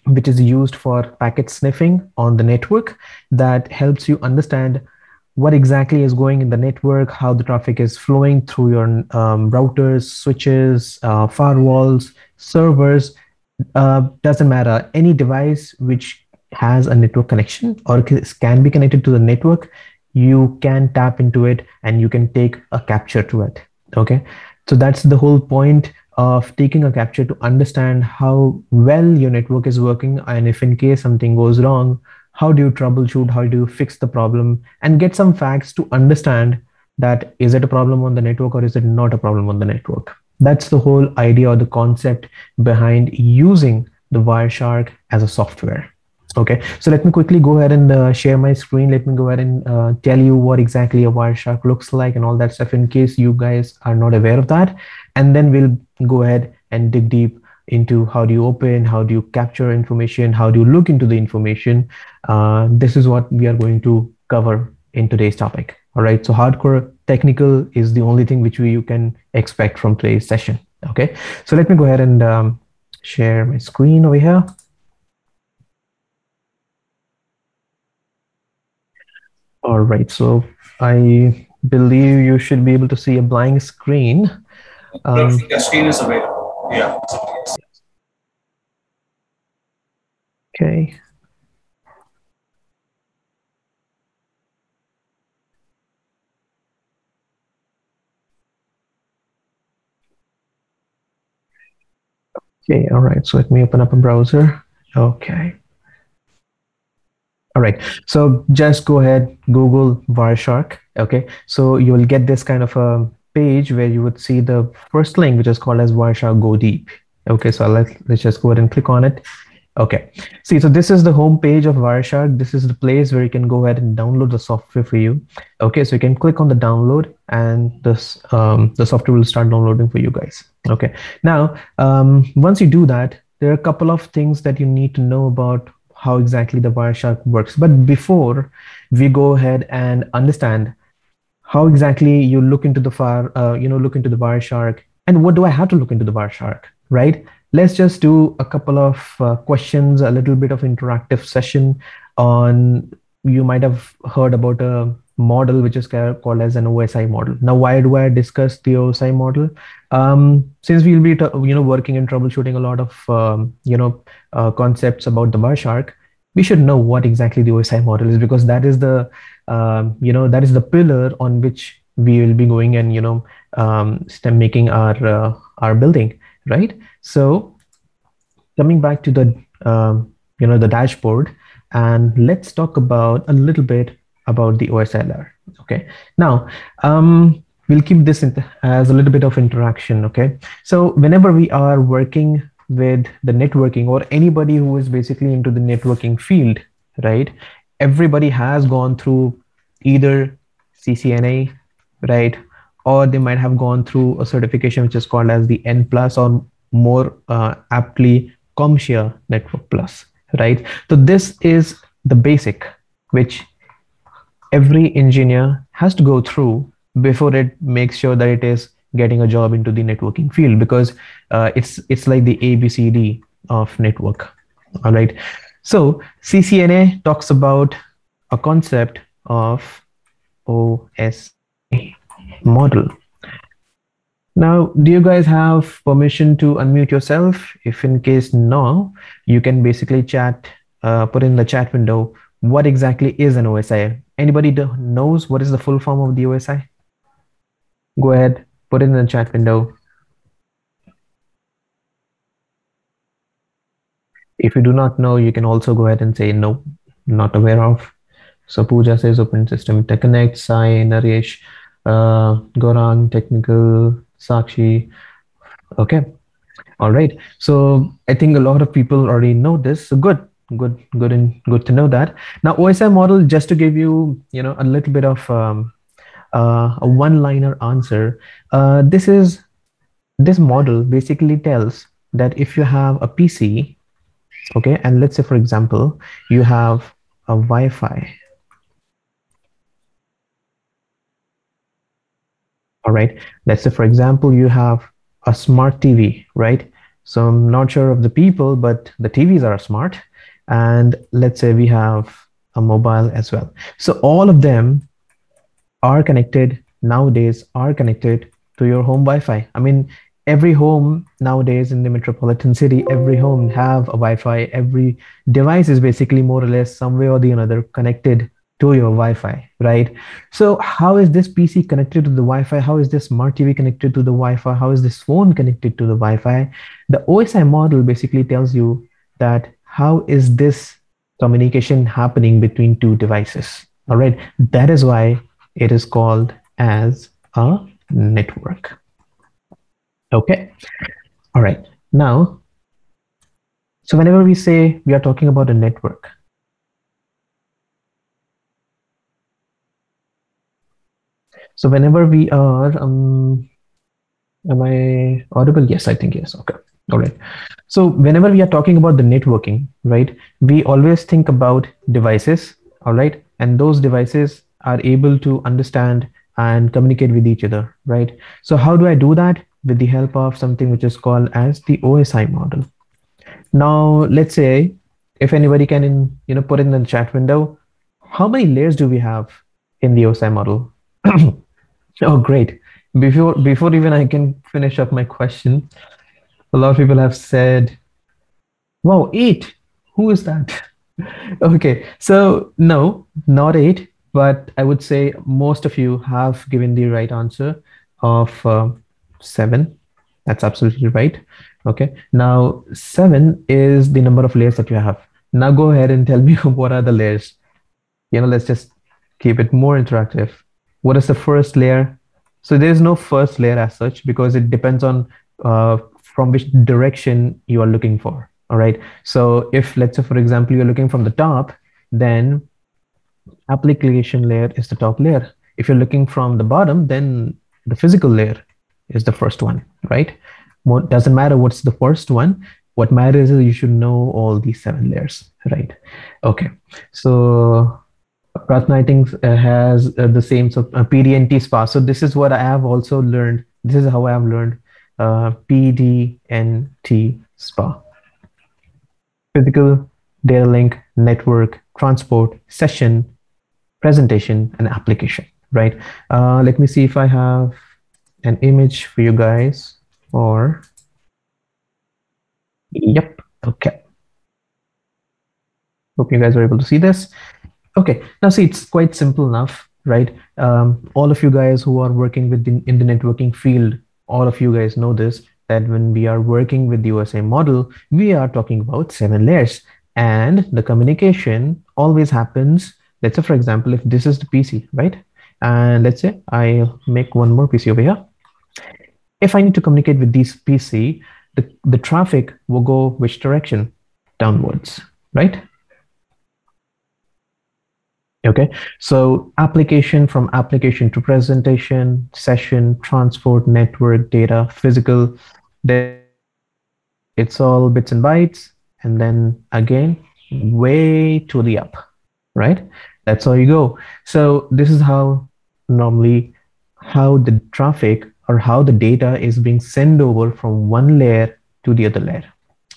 which is used for packet sniffing on the network, that helps you understand what exactly is going in the network, how the traffic is flowing through your routers, switches, firewalls, servers. Doesn't matter, any device which has a network connection or can be connected to the network, you can tap into it and you can take a capture to it. Okay, so that's the whole point of taking a capture, to understand how well your network is working, and if in case something goes wrong, how do you troubleshoot, how do you fix the problem, and get some facts to understand that is it a problem on the network or is it not a problem on the network. That's the whole idea or the concept behind using the Wireshark as a software. Okay, so let me quickly go ahead and share my screen. Let me go ahead and tell you what exactly a Wireshark looks like and all that stuff, in case you guys are not aware of that. And then we'll go ahead and dig deep into how do you open, how do you capture information, how do you look into the information. This is what we are going to cover in today's topic. All right, so hardcore technical is the only thing which you can expect from today's session. Okay, so let me go ahead and share my screen over here. All right, so I believe you should be able to see a blank screen. The screen is available. Yeah. Okay. Okay, all right, so let me open up a browser. Okay. All right, so just go ahead, Google Wireshark. Okay, so you will get this kind of a page where you would see the first link, which is called as Wireshark Go Deep. Okay, so let's just go ahead and click on it. Okay, see, so this is the home page of Wireshark. This is the place where you can go ahead and download the software for you. Okay, so you can click on the download and this the software will start downloading for you guys. Okay, now once you do that, there are a couple of things that you need to know about how exactly the Wireshark works. But before we go ahead and understand how exactly you look into the look into the Wireshark, and what do I have to look into the Wireshark, right? Let's just do a couple of questions, a little bit of interactive session on, you might have heard about a model which is called as an OSI model. Now, why do I discuss the OSI model? Since we'll be working and troubleshooting a lot of concepts about the Wireshark, we should know what exactly the OSI model is, because that is the that is the pillar on which we will be going and making our building, right? So coming back to the the dashboard, and let's talk about a little bit about the OSI layer. Okay, now we'll keep this as a little bit of interaction. Okay, so whenever we are working with the networking, or anybody who is basically into the networking field, right, everybody has gone through either CCNA, right, or they might have gone through a certification which is called as the N+, or more aptly CompTIA Network Plus, right? So this is the basic which every engineer has to go through before it makes sure that it is getting a job into the networking field, because it's like the ABCD of network. All right, so CCNA talks about a concept of OSI model. Now, do you guys have permission to unmute yourself? If in case no, you can basically chat, put in the chat window, what exactly is an OSI? Anybody knows what is the full form of the OSI? Go ahead, put it in the chat window. If you do not know, you can also go ahead and say no, not aware of. So Pooja says Open System Interconnect, Sai, Naresh, Gaurang, Technical, Sakshi. Okay, all right. So I think a lot of people already know this. So good to know that. Now OSI model, just to give you a little bit of a one-liner answer. This model basically tells that if you have a PC, okay, and let's say for example you have a Wi-Fi. All right, let's say for example you have a smart TV, right? So I'm not sure of the people, but the TVs are smart. And let's say we have a mobile as well. So all of them are connected nowadays, are connected to your home Wi-Fi. I mean, every home nowadays in the metropolitan city, every home have a Wi-Fi. Every device is basically more or less some way or the other connected to your Wi-Fi, right? So how is this PC connected to the Wi-Fi? How is this smart TV connected to the Wi-Fi? How is this phone connected to the Wi-Fi? The OSI model basically tells you that how is this communication happening between two devices. All right, that is why it is called as a network. Okay, all right. Now, so whenever we say we are talking about a network, so whenever we are, am I audible? Yes, I think yes. Okay, all right. So whenever we are talking about the networking, right, we always think about devices, all right, and those devices are able to understand and communicate with each other, right? So how do I do that? With the help of something which is called as the OSI model. Now, let's say if anybody can put in the chat window, how many layers do we have in the OSI model? Oh, great. Before even I can finish up my question, a lot of people have said, wow, 8. Who is that? Okay, so no, not 8, but I would say most of you have given the right answer of 7. That's absolutely right. Okay, now 7 is the number of layers that you have. Now go ahead and tell me what are the layers. Let's just keep it more interactive. What is the first layer? So there is no first layer as such because it depends on from which direction you are looking for. All right. So if let's say, for example, you're looking from the top, then application layer is the top layer. If you're looking from the bottom, then the physical layer is the first one, right? What doesn't matter what's the first one. What matters is you should know all these 7 layers, right? Okay. So Pratna, I think, has the same PDNT SPA. So this is what I have also learned. This is how I have learned PDNT SPA. Physical, data link, network, transport, session, presentation, and application, right? Let me see if I have an image for you guys or, yep, okay. Hope you guys are able to see this. Okay, now see, it's quite simple enough, right? All of you guys who are working in the networking field, all of you guys know this, that when we are working with the OSI model, we are talking about 7 layers, and the communication always happens. Let's say, for example, if this is the PC, right? And let's say I'll make one more PC over here. If I need to communicate with this PC, the traffic will go which direction? Downwards, right? Okay, so application, from application to presentation, session, transport, network, data, physical, it's all bits and bytes, and then again, way to the up, right? That's how you go. So this is how normally how the traffic or how the data is being sent over from one layer to the other layer,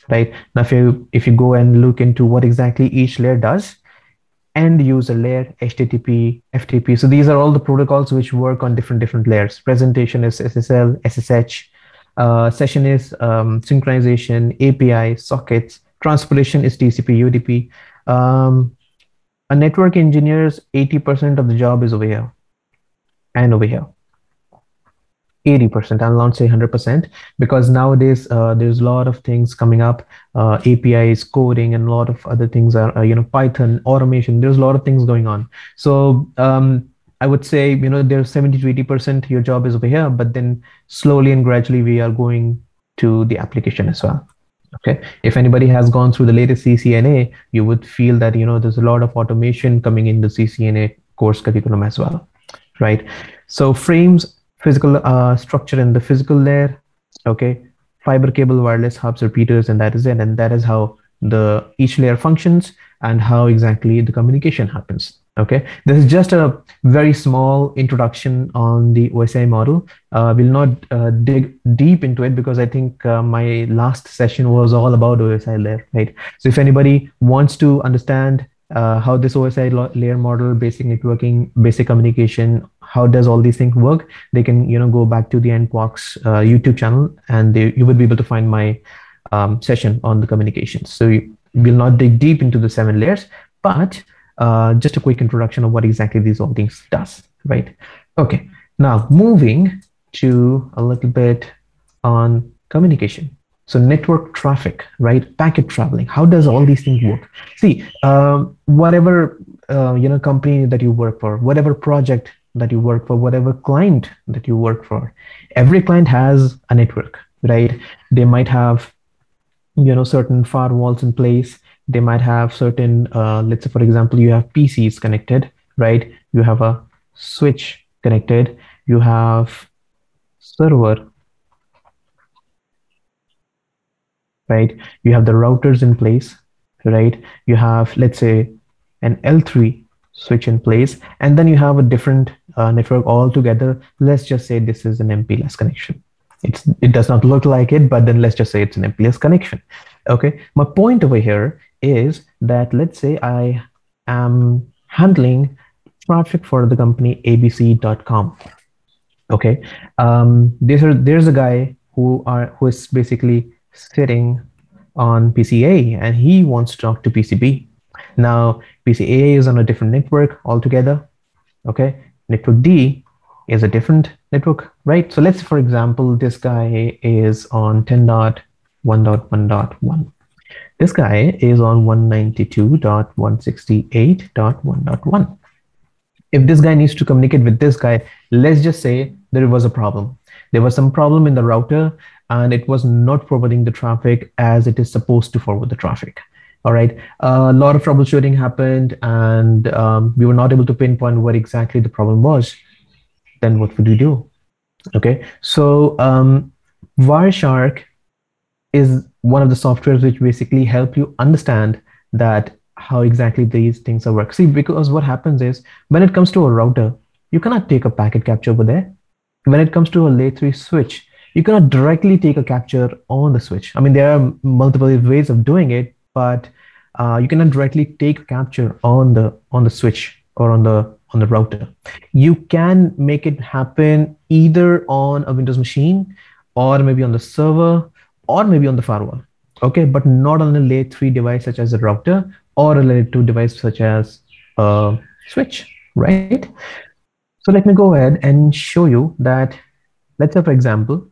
right? Now, if you go and look into what exactly each layer does, end user layer, HTTP, FTP. So these are all the protocols which work on different layers. Presentation is SSL, SSH. Session is synchronization, API, sockets. Transportation is TCP, UDP. A network engineer's 80% of the job is over here and over here. 80%, I'll not say 100%, because nowadays there's a lot of things coming up, APIs, coding, and a lot of other things are, Python, automation, there's a lot of things going on. So I would say, there's 70 to 80% your job is over here, but then slowly and gradually we are going to the application as well. Okay, if anybody has gone through the latest CCNA, you would feel that, there's a lot of automation coming in the CCNA course curriculum as well, right? So frames, physical structure in the physical layer, okay, fiber cable, wireless hubs, repeaters, and that is it. And that is how each layer functions and how exactly the communication happens. Okay, this is just a very small introduction on the OSI model. We'll not dig deep into it because I think my last session was all about OSI layer, right? So if anybody wants to understand how this OSI layer model, basic networking, basic communication, how does all these things work, they can go back to the NPOX YouTube channel, and you will be able to find my session on the communications. So we'll not dig deep into the 7 layers, but just a quick introduction of what exactly these all things does, right? Okay, now moving to a little bit on communication. So network traffic, right? Packet traveling. How does all these things work? See, whatever company that you work for, whatever project that you work for, whatever client that you work for, every client has a network, right? They might have certain firewalls in place. They might have certain let's say for example, you have PCs connected, right? You have a switch connected, you have server, right? You have the routers in place, right? You have, let's say, an L3 switch in place, and then you have a different network altogether. Let's just say this is an MPLS connection. It does not look like it, but then let's just say it's an MPLS connection. Okay, my point over here is that let's say I am handling traffic for the company abc.com. Okay, there's a guy who is basically sitting on PCA, and he wants to talk to PCB. Now PCA is on a different network altogether. Okay, network D is a different network, right? So let's, for example, this guy is on 10.1.1.1. This guy is on 192.168.1.1. If this guy needs to communicate with this guy, let's just say there was a problem. There was some problem in the router and it was not forwarding the traffic as it is supposed to forward the traffic. All right. A lot of troubleshooting happened and we were not able to pinpoint what exactly the problem was. Then what would we do? Okay. So Wireshark is one of the softwares which basically help you understand that how exactly these things are work. See, because what happens is when it comes to a router, you cannot take a packet capture over there. When it comes to a layer 3 switch, you cannot directly take a capture on the switch. I mean, there are multiple ways of doing it, but you cannot directly take a capture on the switch or on the router. You can make it happen either on a Windows machine or maybe on the server or maybe on the firewall. Okay, but not on a layer 3 device such as a router or a layer 2 device such as a switch, right? So let me go ahead and show you that. Let's say, for example,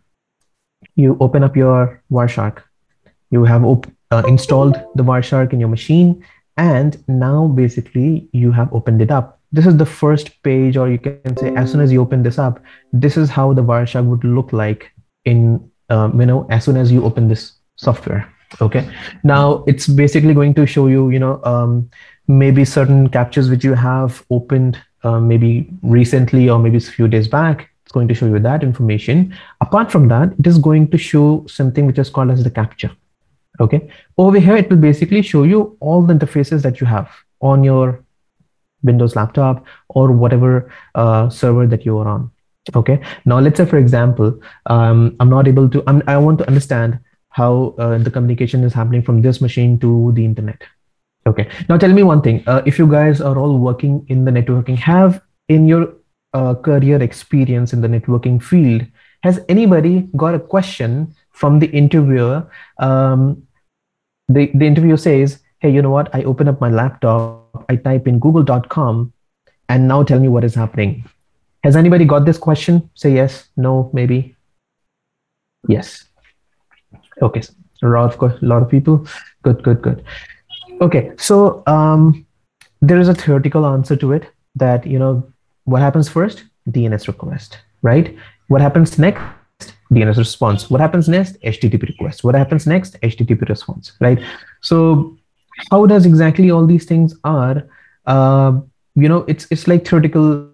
you open up your Wireshark. You have installed the Wireshark in your machine, and now basically you have opened it up. This is the first page, or you can say as soon as you open this up, this is how the Wireshark would look like in as soon as you open this software. Okay, now it's basically going to show you maybe certain captures which you have opened maybe recently or maybe a few days back. It's going to show you that information. Apart from that, it is going to show something which is called as the capture. Okay, over here it will basically show you all the interfaces that you have on your Windows laptop or whatever server that you are on. Okay, now let's say, for example, I'm not able to, I want to understand how the communication is happening from this machine to the internet. Okay, now tell me one thing. If you guys are all working in the networking, have in your career experience in the networking field, has anybody got a question from the interviewer? The interviewer says, hey, you know what? I open up my laptop, I type in google.com, and now tell me what is happening. Has anybody got this question? Say yes, no, maybe. Yes. Okay, a lot of people. Good, good, good. Okay, so there is a theoretical answer to it that, what happens first? DNS request, right? What happens next? DNS response. What happens next? HTTP request. What happens next? HTTP response, right? So how does exactly all these things are? It's like theoretical.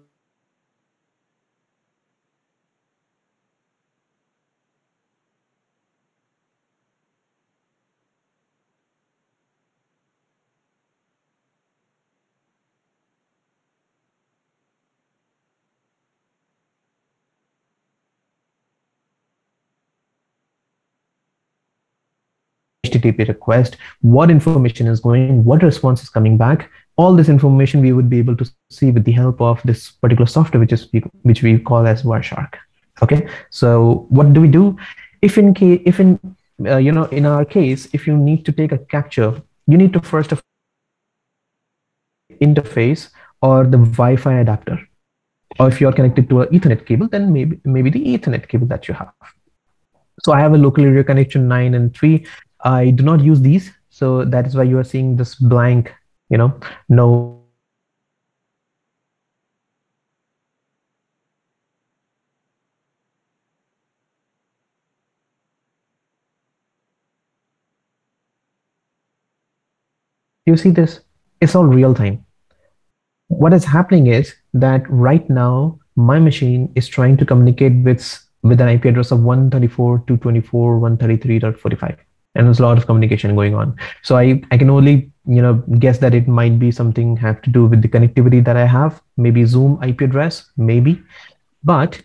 HTTP request, what information is going, what response is coming back. All this information we would be able to see with the help of this particular software, which we call as Wireshark. Okay, so what do we do? If in in our case, if you need to take a capture, you need to first of interface or the Wi-Fi adapter, or if you're connected to an Ethernet cable, then maybe the Ethernet cable that you have. So I have a local area connection 9 and 3. I do not use these, so that is why you are seeing this blank, no. You see this? It's all real time. What is happening is that right now my machine is trying to communicate with an IP address of 134.224.133.45, and there's a lot of communication going on. So I can only guess that it might be something have to do with the connectivity that I have, maybe Zoom IP address, maybe. But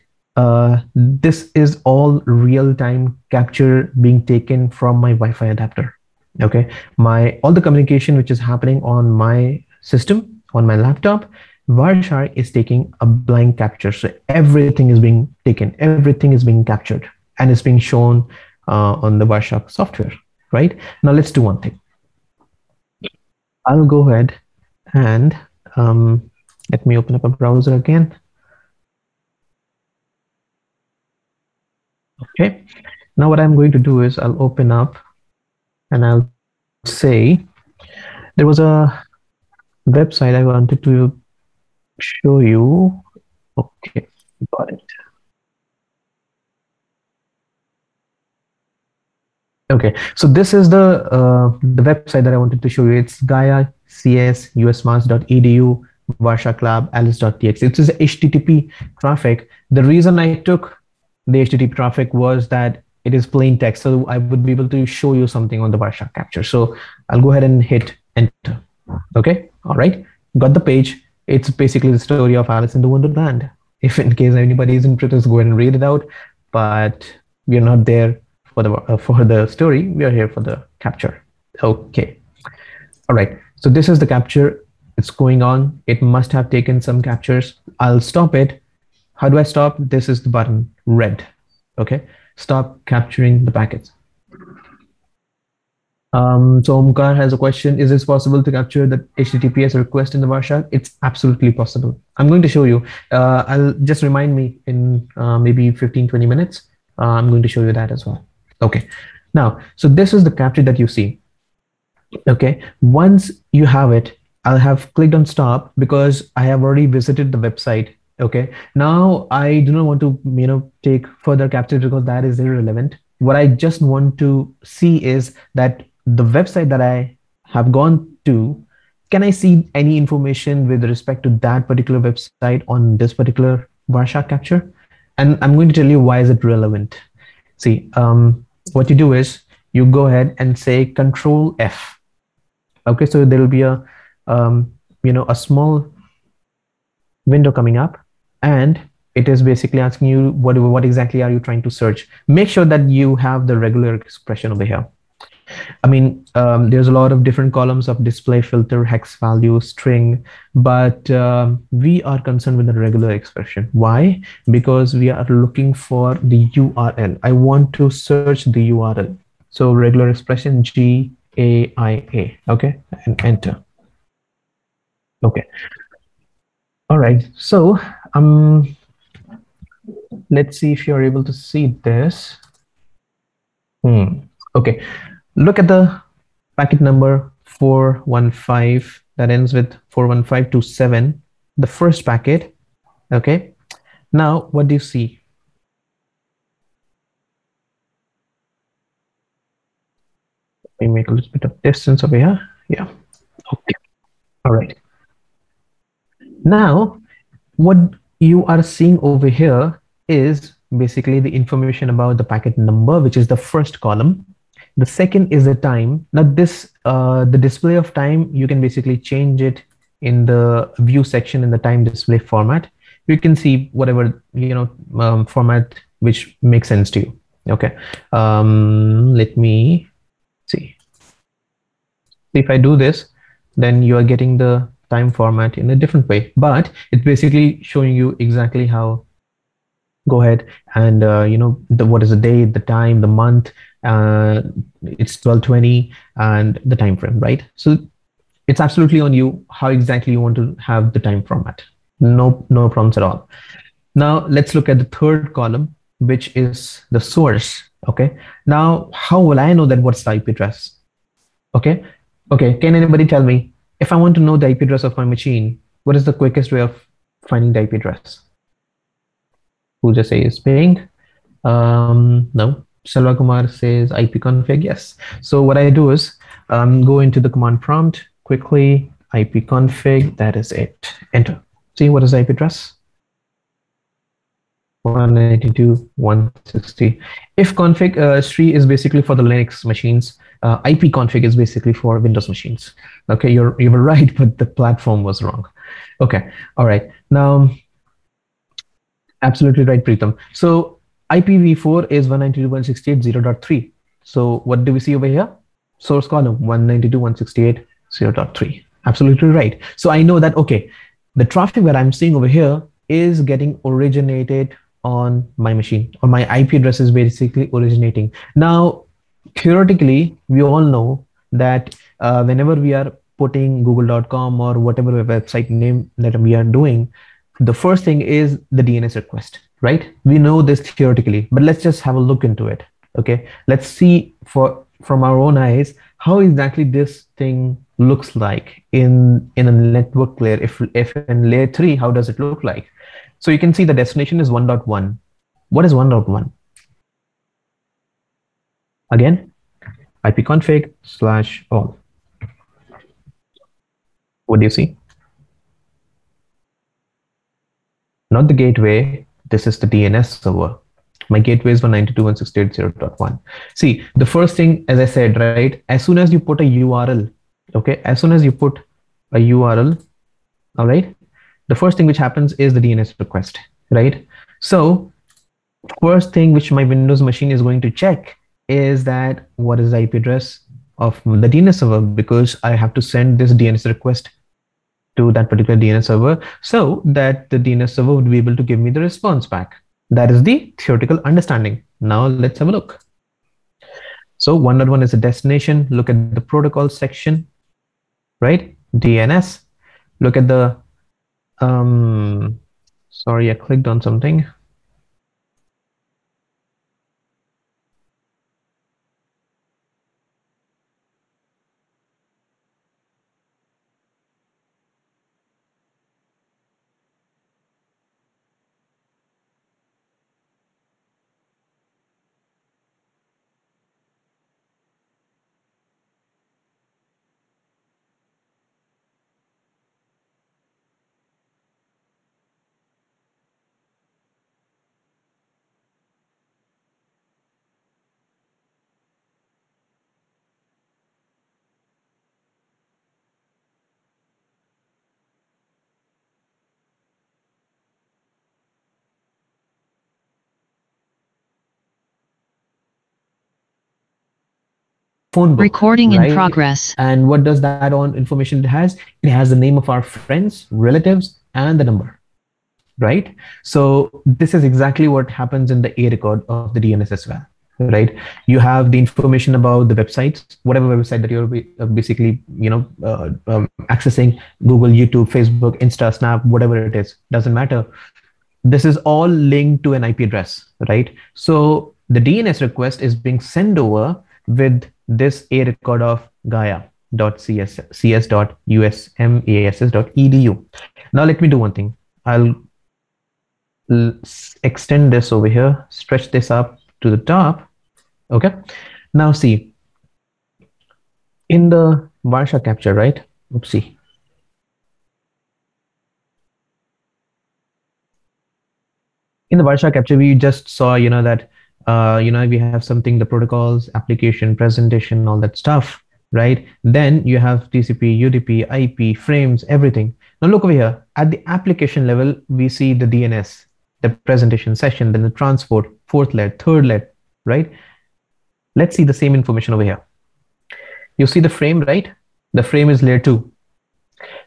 this is all real-time capture being taken from my Wi-Fi adapter. Okay, all the communication which is happening on my system, on my laptop, Wireshark is taking a blank capture. So everything is being taken, everything is being captured, and it's being shown on the Wireshark software. Right now, let's do one thing. I'll go ahead and let me open up a browser again. Okay, now what I'm going to do is I'll open up and I'll say there was a website I wanted to show you. Okay, got it. Okay, so this is the website that I wanted to show you. It's gaia.cs.usmass.edu Wireshark lab alice.txt. It is HTTP traffic. The reason I took the HTTP traffic was that it is plain text, so I would be able to show you something on the Wireshark capture. So I'll go ahead and hit enter. Okay, all right, got the page. It's basically the story of Alice in the Wonderland. If in case anybody is interested, go ahead and read it out. But we are not there for the story. We are here for the capture. Okay, all right. So this is the capture. It's going on. It must have taken some captures. I'll stop it. How do I stop? This is the button, red. Okay, stop capturing the packets. So Omkar has a question. Is it possible to capture the HTTPS request in the Wireshark? It's absolutely possible. I'm going to show you. I'll just remind me in maybe 15-20 minutes. I'm going to show you that as well. Okay. Now, so this is the capture that you see. Okay. Once you have it, I'll have clicked on stop because I have already visited the website. Okay. Now I do not want to, take further capture because that is irrelevant. What I just want to see is that the website that I have gone to, can I see any information with respect to that particular website on this particular Wireshark capture? And I'm going to tell you why is it relevant. See, what you do is you go ahead and say Control F. Okay, so there will be a a small window coming up, and it is basically asking you what exactly are you trying to search. Make sure that you have the regular expression over here. I mean, there's a lot of different columns of display, filter, hex value, string, but we are concerned with the regular expression. Why? Because we are looking for the URL. I want to search the URL. So regular expression GAIA. Okay, and enter. Okay. All right. So let's see if you're able to see this. Okay. Look at the packet number 415 that ends with 41527, the first packet. Okay. Now, what do you see? Let me make a little bit of distance over here. Yeah. Okay. All right. Now, what you are seeing over here is basically the information about the packet number, which is the first column. The second is the time. Now this, the display of time, you can basically change it in the view section in the time display format. You can see whatever, format which makes sense to you. Okay. Let me see. If I do this, then you are getting the time format in a different way, but it's basically showing you exactly how. Go ahead and what is the date, the time, the month. It's 12:20 and the time frame, right? So it's absolutely on you how exactly you want to have the time format. No problems at all. Now let's look at the third column, which is the source. Okay. Now, how will I know that what's the IP address? Okay. Okay. Can anybody tell me if I want to know the IP address of my machine, what is the quickest way of finding the IP address? Who just says ping? No. Selva Kumar says ipconfig. Yes. So what I do is go into the command prompt quickly, ipconfig. That is it. Enter. See what is the IP address? 192.160. If config Sri is basically for the Linux machines, ipconfig is basically for Windows machines. Okay, you were right, but the platform was wrong. Okay, all right. Now, absolutely right, Preetham. So IPv4 is 192.168.0.3. So what do we see over here? Source column 192.168.0.3. Absolutely right. So I know that, okay, the traffic that I'm seeing over here is getting originated on my machine, or my IP address is basically originating. Now, theoretically, we all know that whenever we are putting google.com or whatever website name that we are doing, the first thing is the DNS request, right? We know this theoretically, but let's just have a look into it. Okay, let's see from our own eyes how exactly this thing looks like in a network layer. If in layer 3, how does it look like? So you can see the destination is 1.1. What is 1.1? Again, ipconfig/all. What do you see? Not the gateway. This is the DNS server. My gateway is 192.168.0.1. See, the first thing, as I said, right, as soon as you put a URL, okay, as soon as you put a URL, all right, the first thing which happens is the DNS request, right? So first thing which my Windows machine is going to check is that what is the IP address of the DNS server, because I have to send this DNS request to that particular DNS server so that the DNS server would be able to give me the response back. That is the theoretical understanding. Now let's have a look. So 1.1 is a destination. Look at the protocol section, right? DNS. Look at the, sorry, I clicked on something. Phone book. Recording in progress. And what does that on information it has? It has the name of our friends, relatives, and the number, right? So this is exactly what happens in the A record of the DNS as well, right? You have the information about the websites, whatever website that you're basically, accessing, Google, YouTube, Facebook, Insta, Snap, whatever it is, doesn't matter. This is all linked to an IP address, right? So the DNS request is being sent over with this A record of gaia.cs.usmass.edu. Now let me do one thing. I'll extend this over here, stretch this up to the top. Okay. Now see, in the Wireshark capture, right? Oopsie. In the Wireshark capture, we just saw, that we have something, the protocols, application, presentation, all that stuff, right? Then you have TCP, UDP, IP, frames, everything. Now look over here. At the application level, we see the DNS, the presentation session, then the transport, fourth layer, third layer, right? Let's see the same information over here. You see the frame, right? The frame is layer 2.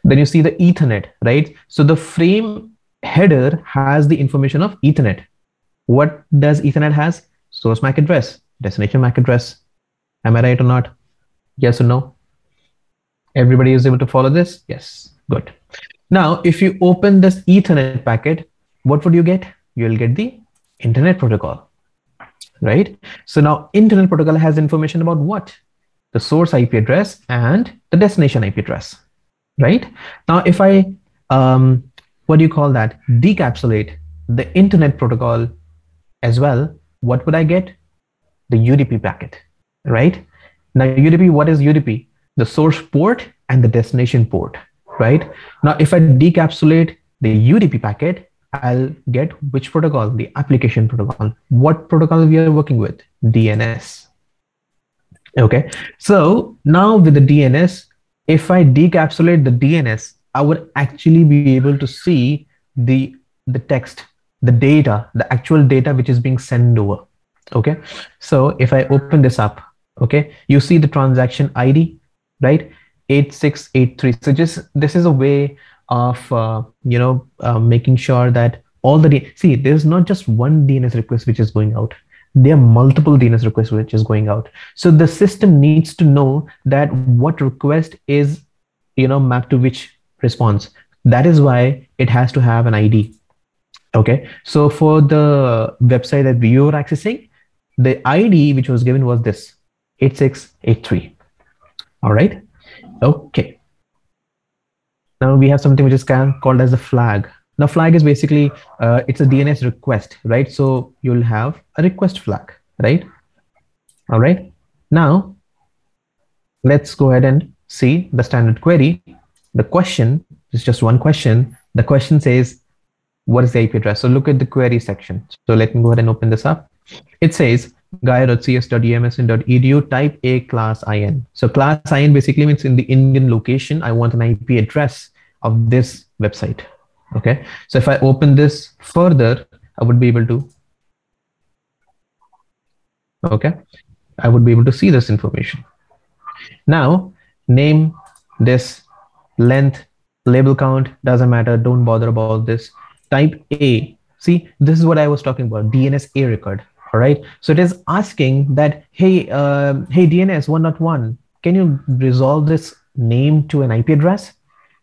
Then you see the Ethernet, right? So the frame header has the information of Ethernet. What does Ethernet has? Source MAC address, destination MAC address. Am I right or not? Yes or no? Everybody is able to follow this? Yes, good. Now, if you open this Ethernet packet, what would you get? You'll get the Internet Protocol, right? So now Internet Protocol has information about what? The source IP address and the destination IP address, right? Now, if I, what do you call that? Decapsulate the Internet Protocol as well, what would I get? The UDP packet, right? Now, UDP, what is UDP? The source port and the destination port, right? Now, if I decapsulate the UDP packet, I'll get which protocol? The application protocol. What protocol we are working with? DNS. Okay, so now with the DNS, if I decapsulate the DNS, I would actually be able to see the text, the data, the actual data which is being sent over. Okay, so if I open this up, okay, you see the transaction ID, right? 8683. So just this is a way of making sure that all the see, there's not just one DNS request which is going out. There are multiple DNS requests which is going out. So the system needs to know that what request is mapped to which response. That is why it has to have an ID. Okay, so for the website that we were accessing, the ID which was given was this 8683. All right. Okay. Now we have something which is called as a flag. Now flag is basically, it's a DNS request, right? So you'll have a request flag, right? All right. Now let's go ahead and see the standard query. The question is just one question. The question says, what is the IP address? So look at the query section. So let me go ahead and open this up. It says gaia.cs.emsn.edu type A class IN. So class IN basically means in the Indian location, I want an IP address of this website. Okay, so if I open this further, I would be able to, okay, I would be able to see this information. Now, name, this, length, label count, doesn't matter, don't bother about this. Type A, see, this is what I was talking about, DNS A record. All right, so it is asking that, hey, DNS 1.1, can you resolve this name to an IP address?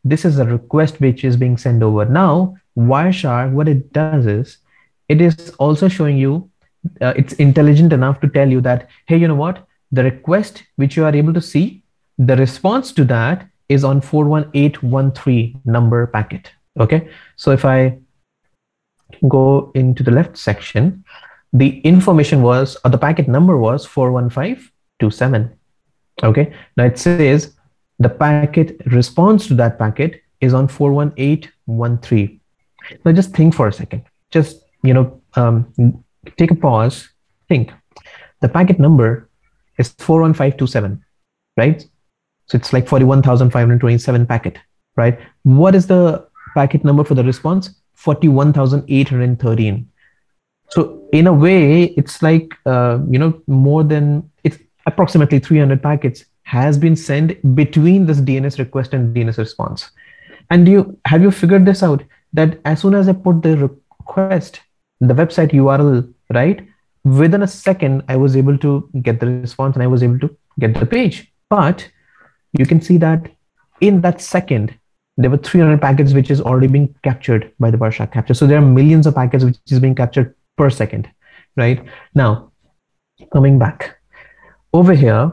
This is a request which is being sent over. Now, Wireshark, what it does is, it is also showing you, it's intelligent enough to tell you that, hey, you know what? The request which you are able to see, the response to that is on 41813 number packet. Okay, so if I go into the left section, the information was, or the packet number was 41527. Okay, now it says the packet response to that packet is on 41813. Now just think for a second. Just take a pause. Think. The packet number is 41527, right? So it's like 41,527 packet, right? What is the packet number for the response? 41,813. So in a way, it's like more than, it's approximately 300 packets has been sent between this DNS request and DNS response. And have you figured this out, that as soon as I put the request, the website URL, right, within a second, I was able to get the response and I was able to get the page. But you can see that in that second, there were 300 packets which is already being captured by the Wireshark capture. So there are millions of packets which is being captured per second, right? Now, coming back over here,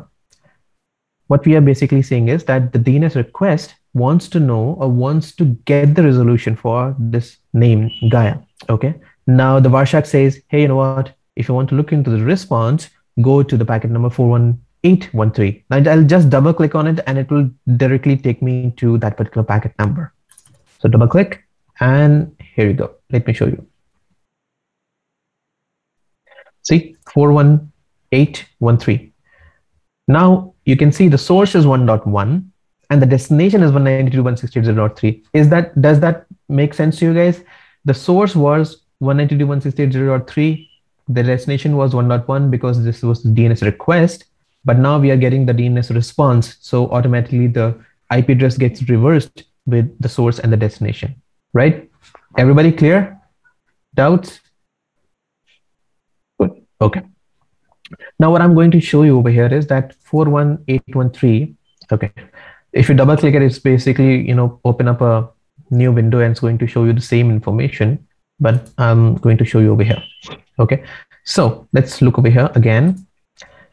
what we are basically saying is that the DNS request wants to know or wants to get the resolution for this name Gaia. Okay. Now the Wireshark says, hey, you know what? If you want to look into the response, go to the packet number 41813. Now I'll just double click on it and it will directly take me to that particular packet number. So double click and here you go. Let me show you. See, 41813. Now you can see the source is 1.1 and the destination is 192.168.0.3. Does that make sense to you guys? The source was 192.168.0.3. The destination was 1.1 because this was the DNS request. but now we are getting the DNS response. So automatically the IP address gets reversed with the source and the destination, right? Everybody clear? Doubts? Good. Okay. Now what I'm going to show you over here is that 41813. Okay. If you double click it, it's basically, open up a new window and it's going to show you the same information, but I'm going to show you over here. Okay. So let's look over here again.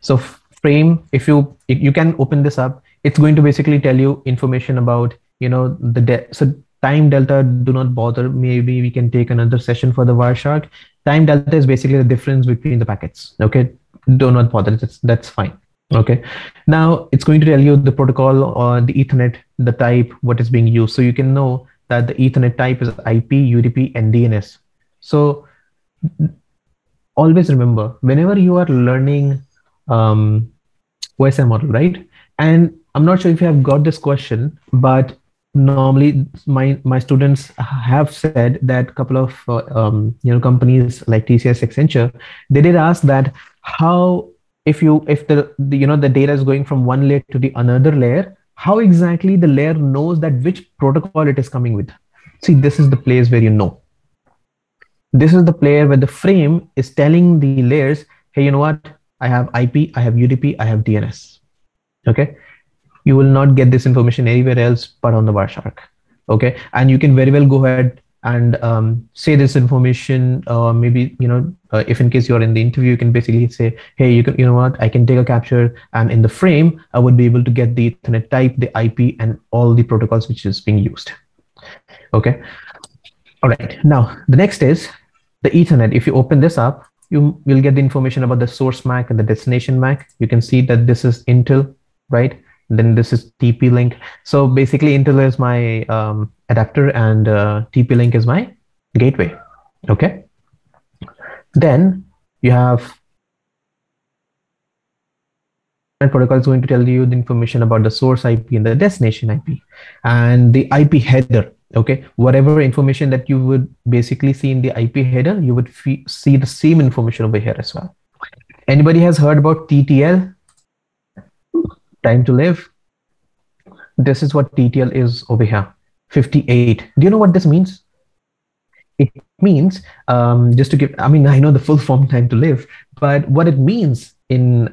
So frame, if you can open this up, it's going to basically tell you information about, so time delta, do not bother. Maybe we can take another session for the Wireshark. Time delta is basically the difference between the packets. Okay. Do not bother. That's fine. Okay. Now it's going to tell you the protocol or the Ethernet, the type, what is being used. So you can know that the Ethernet type is IP, UDP, and DNS. So always remember, whenever you are learning OSI model, right? And I'm not sure if you have got this question, but normally my students have said that a couple of companies like TCS, Accenture, they did ask that how if the data is going from one layer to the another layer, how exactly the layer knows that which protocol it is coming with. See, this is the place where this is the player where the frame is telling the layers, hey, you know what? I have IP, I have UDP, I have DNS. Okay. You will not get this information anywhere else but on the Wireshark. Okay. And you can very well go ahead and say this information, maybe, if in case you're in the interview, you can basically say, hey, you know what, I can take a capture and in the frame, I would be able to get the Ethernet type, the IP, and all the protocols which is being used. Okay. All right. Now, the next is the Ethernet. If you open this up, you will get the information about the source MAC and the destination MAC. You can see that this is Intel, right? Then this is TP-Link. So basically Intel is my adapter and TP-Link is my gateway. Okay. Then you have protocol is going to tell you the information about the source IP and the destination IP and the IP header. Okay. Whatever information that you would basically see in the IP header, you would see the same information over here as well. Anybody has heard about TTL? Time to live. This is what TTL is over here. 58. Do you know what this means? It means, just to give, I mean, I know the full form time to live, but what it means in,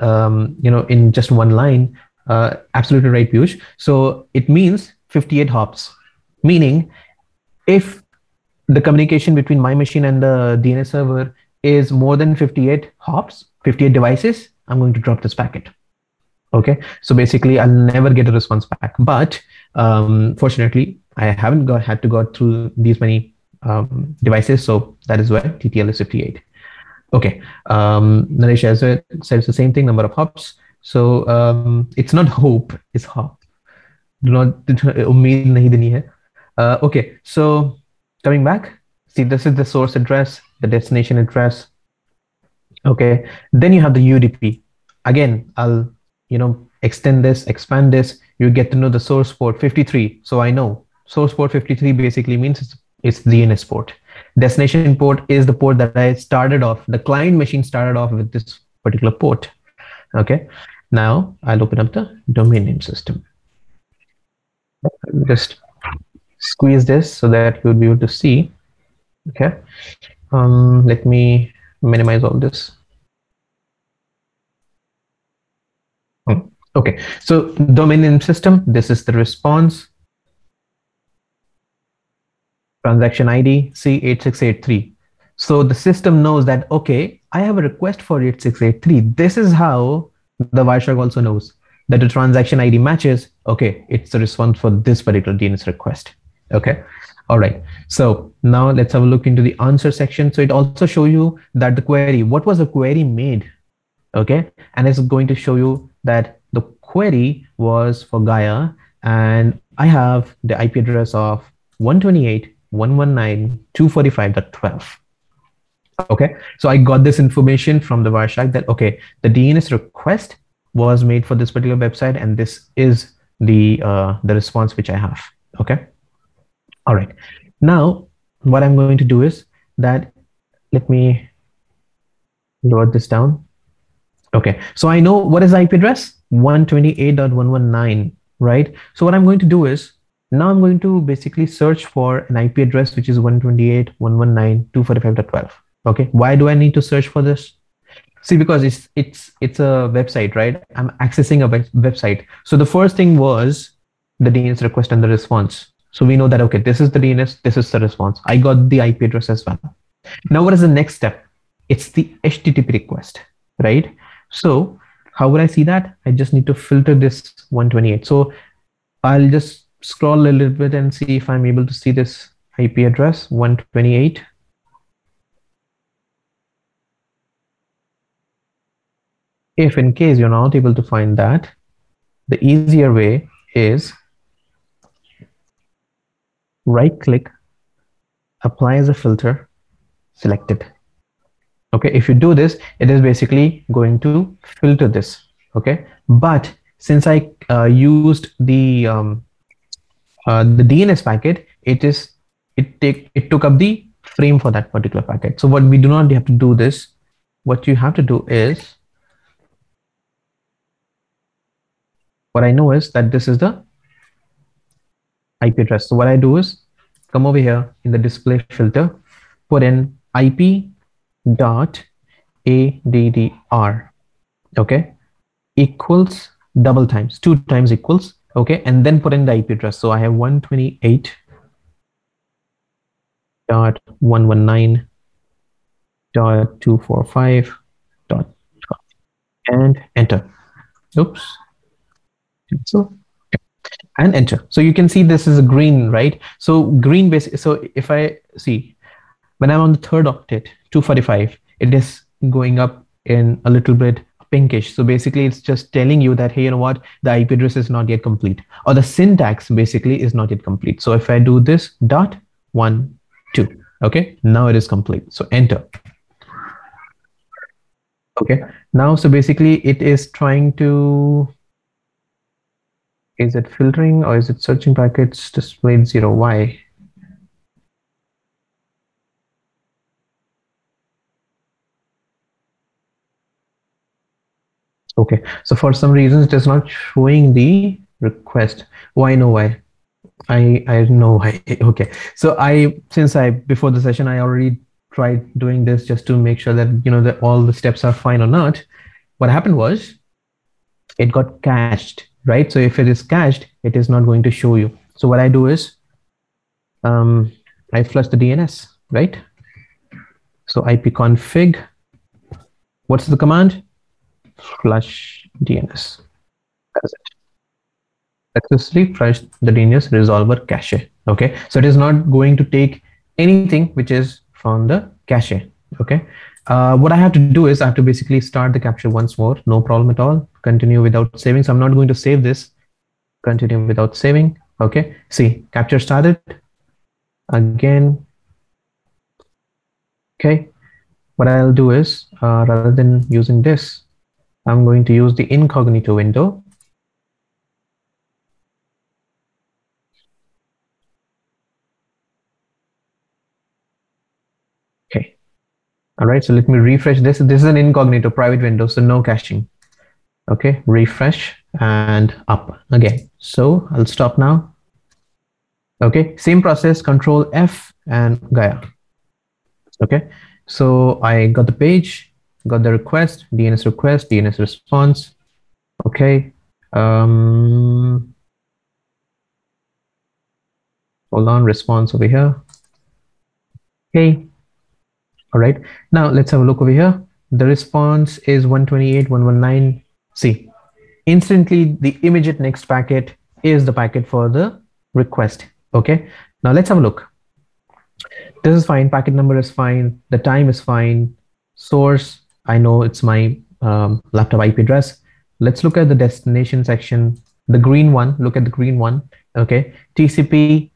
in just one line, absolutely right, Piyush. So it means 58 hops, meaning if the communication between my machine and the DNS server is more than 58 hops, 58 devices, I'm going to drop this packet. Okay, so basically I'll never get a response back, but fortunately I haven't had to go through these many devices, so that is why TTL is 58. Okay, Naresh has says the same thing, number of hops. So it's not hope, it's hop. Do not ummeed nahi deni hai. Okay, so coming back, see, this is the source address, the destination address. Okay, then you have the UDP. Again, I'll extend this, expand this, you get to know the source port 53. So I know source port 53 basically means it's the DNS port. Destination port is the port that I started off, the client machine started off with this particular port. Okay, now I'll open up the domain name system. Just squeeze this so that you would be able to see. Okay, let me minimize all this. Okay, so domain name system, this is the response. Transaction ID C8683. So the system knows that, okay, I have a request for 8683. This is how the Wireshark also knows that the transaction ID matches. Okay, it's the response for this particular DNS request. Okay, all right. So now let's have a look into the answer section. So it also shows you that the query, what was the query made? Okay, and it's going to show you that the query was for Gaia, and I have the IP address of 128.119.245.12. Okay, so I got this information from the Wireshark that, okay, the DNS request was made for this particular website, and this is the response which I have. Okay, all right. Now what I'm going to do is that, let me lower this down. Okay, so I know what is the IP address, 128.119, right? So what I'm going to do is, now I'm going to basically search for an IP address which is 128.119.245.12. Okay, why do I need to search for this? See, because it's a website, right? I'm accessing a website. So the first thing was the DNS request and the response. So we know that, okay, this is the DNS, this is the response. I got the IP address as well. Now, what is the next step? It's the HTTP request, right? So how would I see that? I just need to filter this 128. So I'll just scroll a little bit and see if I'm able to see this IP address 128. If in case you're not able to find that, the easier way is right click, apply as a filter, select it. Okay, if you do this, it is basically going to filter this. Okay, but since I used the DNS packet, it took up the frame for that particular packet. So what we do not have to do this. What you have to do is, what I know is that this is the IP address. So what I do is come over here in the display filter, put in IP.addr, okay, equals double times, 2 times equals, okay, and then put in the IP address. So I have 128.119.245. And enter. Oops. So and enter. So you can see this is a green, right? So green base. So if I see when I'm on the third octet 245, it is going up in a little bit pinkish. So basically it's just telling you that, hey, you know what, the IP address is not yet complete, or the syntax basically is not yet complete. So if I do this .12, okay, now it is complete. So enter. Okay, now so basically it is trying to, is it filtering or is it searching packets displayed 0? Why? Okay, so for some reasons it is not showing the request. Oh, I know why. I know why. Okay, so before the session I already tried doing this just to make sure that, you know, that all the steps are fine or not. What happened was it got cached, right? So if it is cached, it is not going to show you. So what I do is I flush the DNS, right? So ipconfig, what's the command? Flush DNS. That's it. Successfully flush the DNS resolver cache. Okay, so it is not going to take anything which is from the cache. Okay, what I have to do is I have to basically start the capture once more. No problem at all. Continue without saving. So I'm not going to save this. Continue without saving. Okay, see, capture started again. Okay, what I'll do is rather than using this, I'm going to use the incognito window. Okay, all right, so let me refresh this. This is an incognito private window, so no caching. Okay, refresh and up again. So I'll stop now. Okay, same process, Control F and Gaia. Okay, so I got the page, got the request, DNS response. Okay, hold on, response over here. Okay, all right, now let's have a look over here. The response is 128.119. See, instantly the immediate next packet is the packet for the request. Okay, now let's have a look. This is fine, packet number is fine, the time is fine, source, I know it's my laptop IP address. Let's look at the destination section, the green one, look at the green one. Okay, TCP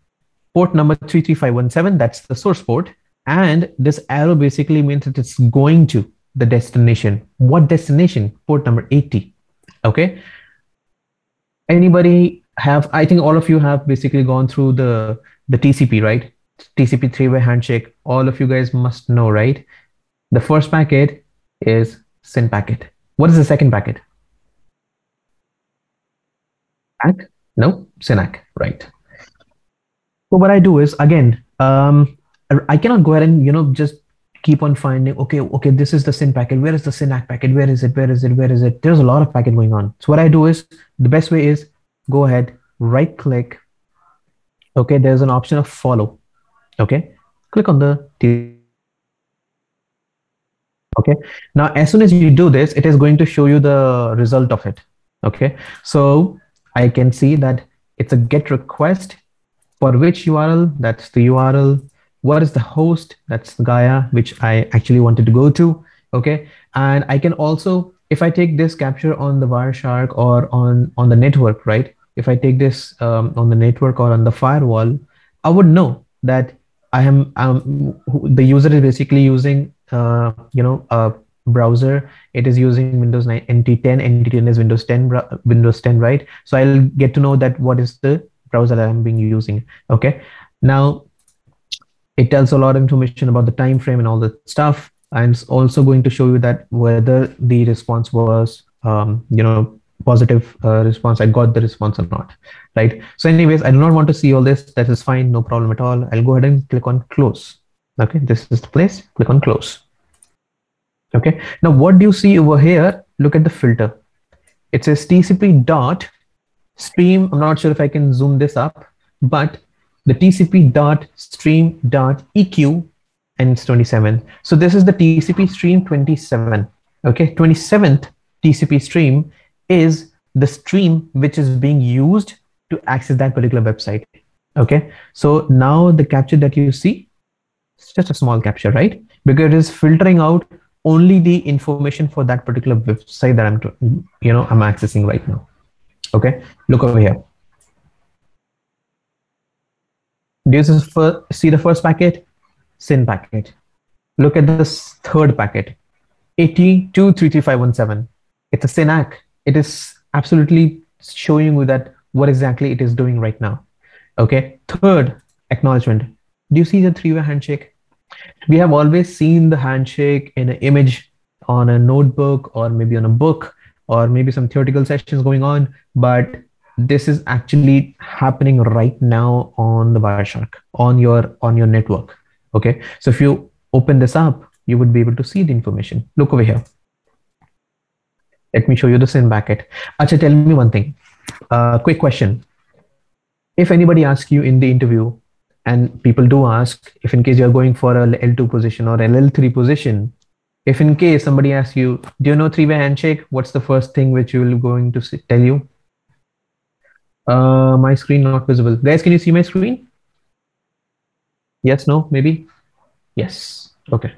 port number 33517, that's the source port, and this arrow basically means that it's going to the destination. What destination? Port number 80. Okay, anybody have, I think all of you have basically gone through the TCP, right? TCP three-way handshake. All of you guys must know, right? The first packet is SYN packet. What is the second packet? ACK? No, SYNAC, right? So what I do is, again, I cannot go ahead and, just keep on finding, okay, this is the SYN packet. Where is the SYNAC packet? Where is it? Where is it? Where is it? There's a lot of packet going on. So what I do is, the best way is go ahead, right click. Okay, there's an option of follow. Okay, click on the okay. Now, as soon as you do this, it is going to show you the result of it. Okay, so I can see that it's a GET request. For which URL? That's the URL. What is the host? That's the Gaia, which I actually wanted to go to. Okay, and I can also, if I take this capture on the Wireshark or on the network, right? If I take this on the network or on the firewall, I would know that I am the user is basically using a browser. It is using Windows 9 NT10. NT10 is Windows 10, Windows 10, right? So I'll get to know that what is the browser that I'm being using. Okay, now it tells a lot of information about the time frame and all that stuff, and it's also going to show you that whether the response was positive response, I got the response or not, right? So anyways, I do not want to see all this. That is fine, no problem at all. I'll go ahead and click on close. Okay, this is the place. Click on close. Okay, now what do you see over here? Look at the filter. It says TCP dot stream. I'm not sure if I can zoom this up, but the TCP dot stream dot EQ, and it's 27. So this is the TCP stream 27. Okay, 27th TCP stream is the stream which is being used to access that particular website. Okay, so now the capture that you see, it's just a small capture, right? Because it is filtering out only the information for that particular website that I'm accessing right now. Okay, look over here. Do you see the first packet? SYN packet. Look at this third packet, 82.33517. It's a SYNAC. It is absolutely showing you that what exactly it is doing right now. Okay, third acknowledgement. Do you see the three-way handshake? We have always seen the handshake in an image on a notebook or maybe on a book or maybe some theoretical sessions going on, but this is actually happening right now on the Wireshark, on your network. Okay, so if you open this up, you would be able to see the information. Look over here. Let me show you the SYN packet. Acha, tell me one thing. Quick question. If anybody asks you in the interview, and people do ask, if in case you're going for a L2 position or an L3 position, if in case somebody asks you, do you know three-way handshake? What's the first thing which you will going to tell you? My screen not visible. Guys, can you see my screen? Yes, no, maybe? Yes. Okay.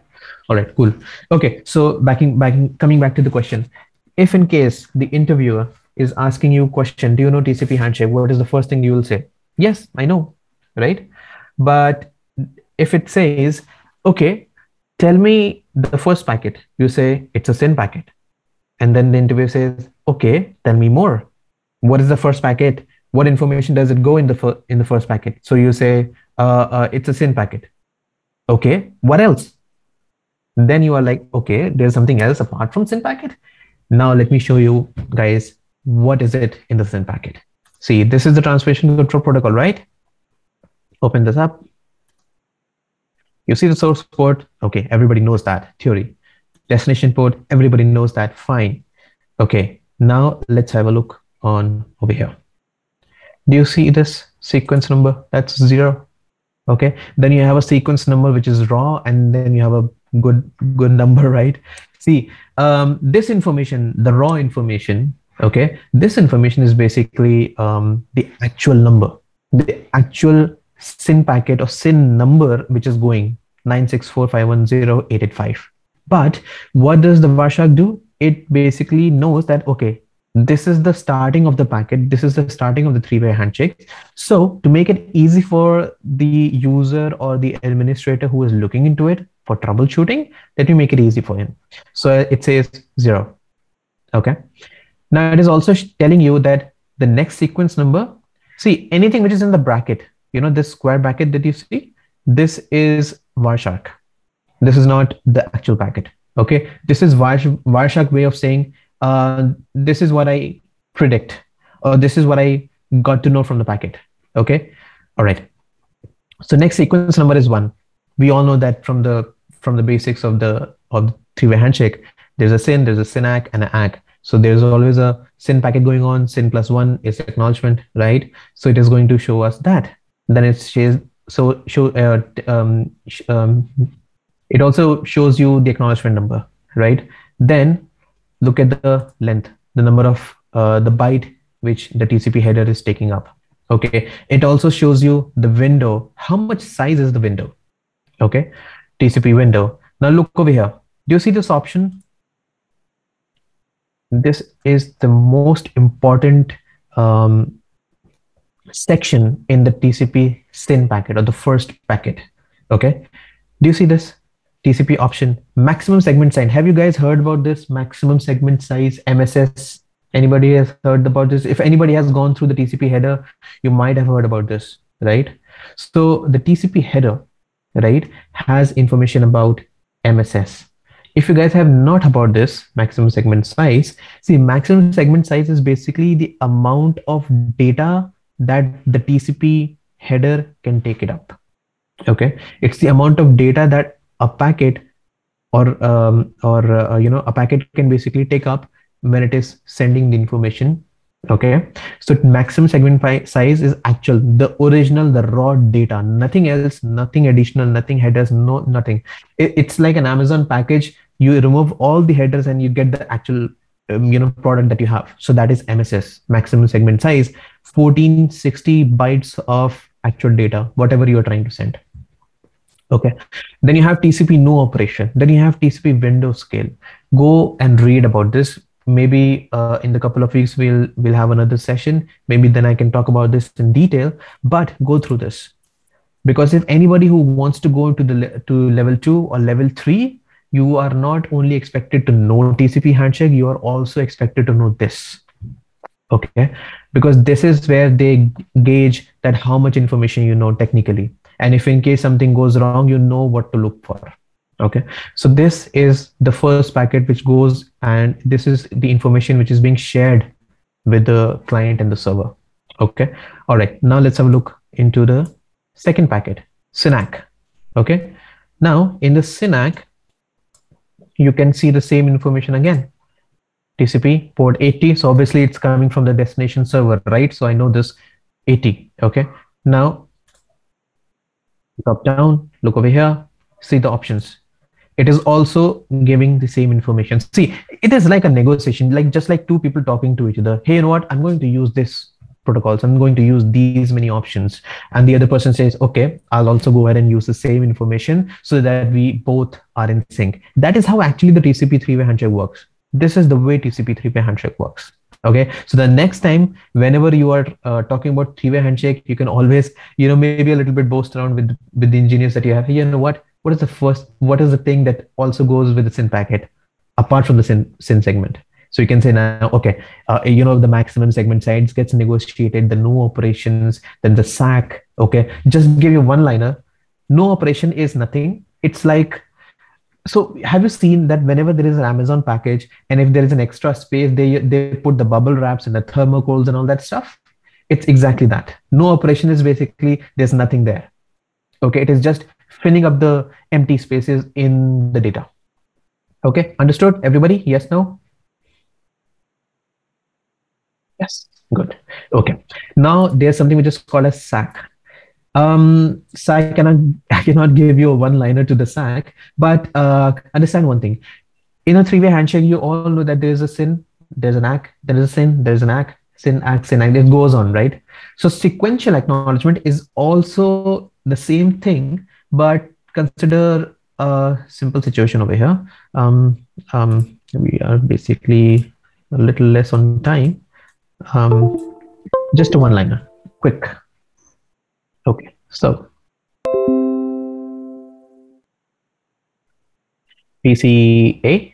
All right, cool. Okay, so coming back to the question. If in case the interviewer is asking you a question, do you know TCP handshake? What is the first thing you will say? Yes, I know, right? But if it says, okay, tell me the first packet, you say it's a SYN packet. And then the interviewer says, okay, tell me more. What is the first packet? What information does it go in the first packet? So you say, it's a SYN packet. Okay, what else? Then you are like, okay, there's something else apart from SYN packet. Now let me show you guys, what is it in the SYN packet? See, this is the transmission control protocol, right? Open this up. You see the source port. Okay, everybody knows that theory. Destination port, everybody knows that. Fine. Okay, now let's have a look on over here. Do you see this sequence number? That's 0. Okay, then you have a sequence number which is raw, and then you have a good number, right? See, this information, the raw information, okay, this information is basically the actual number, the actual SYN packet or SYN number which is going 964510885. But what does the Wireshark do? It basically knows that, okay, this is the starting of the packet. This is the starting of the three-way handshake. So to make it easy for the user or the administrator who is looking into it for troubleshooting, let me make it easy for him. So it says 0. Okay. Now it is also telling you that the next sequence number, see, anything which is in the bracket, you know, this square bracket that you see, this is Wireshark. This is not the actual packet. Okay. This is Wireshark way of saying, this is what I predict, or this is what I got to know from the packet. Okay. All right. So next sequence number is 1. We all know that from the basics of the three-way handshake, there's a SYN, there's a SYNAC, and an ACK. So there's always a SYN packet going on. SYN plus 1 is acknowledgement, right? So it is going to show us that. Then it says it also shows you the acknowledgement number, right? Then look at the length, the number of the byte which the TCP header is taking up. Okay, it also shows you the window. How much size is the window? Okay, TCP window. Now look over here. Do you see this option? This is the most important section in the TCP SYN packet, or the first packet. Okay, do you see this? TCP option, maximum segment size. Have you guys heard about this maximum segment size, MSS? Anybody has heard about this? If anybody has gone through the TCP header, you might have heard about this, right? So the TCP header, right, has information about MSS. If you guys have not about this maximum segment size, see, maximum segment size is basically the amount of data that the TCP header can take it up. Okay, it's the amount of data that a packet or a packet can basically take up when it is sending the information. Okay, so maximum segment size is actual, the original, the raw data, nothing else, nothing additional, nothing headers, no nothing. It's like an Amazon package. You remove all the headers and you get the actual product that you have. So that is MSS, maximum segment size, 1460 bytes of actual data, whatever you are trying to send. Okay, then you have TCP no operation, then you have TCP window scale. Go and read about this. Maybe in the couple of weeks we'll have another session. Maybe then I can talk about this in detail, but go through this, because if anybody who wants to go to level 2 or level 3, you are not only expected to know TCP handshake, you are also expected to know this. Okay, because this is where they gauge that how much information you know technically, and if in case something goes wrong, you know what to look for. Okay, so this is the first packet which goes, and this is the information which is being shared with the client and the server. Okay, all right, now let's have a look into the second packet, SYNAC. Okay, now in the SYNAC you can see the same information again. TCP port 80. So obviously it's coming from the destination server, right? So I know this 80. Okay. Now drop down, look over here, see the options. It is also giving the same information. See, it is like a negotiation, like just like two people talking to each other. Hey, you know what? I'm going to use this protocols. I'm going to use these many options. And the other person says, okay, I'll also go ahead and use the same information so that we both are in sync. That is how actually the TCP three-way handshake works. This is the way TCP three-way handshake works. Okay, so the next time whenever you are talking about three-way handshake, you can always, maybe a little bit boast around with the engineers that you have. Hey, you know what is the thing that also goes with the SYN packet apart from the SYN segment? So you can say now, okay, the maximum segment size gets negotiated, the no operations, then the SAC. Okay, just give you one liner. No operation is nothing. It's like, so have you seen that whenever there is an Amazon package and if there is an extra space, they put the bubble wraps and the thermocols and all that stuff? It's exactly that. No operation is basically there's nothing there. Okay, it is just filling up the empty spaces in the data. Okay, understood everybody? Yes, no? Yes, good. Okay, now there's something which is called a SAC. So I cannot give you a one-liner to the SAC, but understand one thing. In a three-way handshake, you all know that there is a SYN, there's an ACK, there is a SYN, there's an ACK, SYN, ACK, SYN, ACK. It goes on, right? So sequential acknowledgement is also the same thing, but consider a simple situation over here. We are basically a little less on time. Just a one-liner, quick. Okay, so PCA.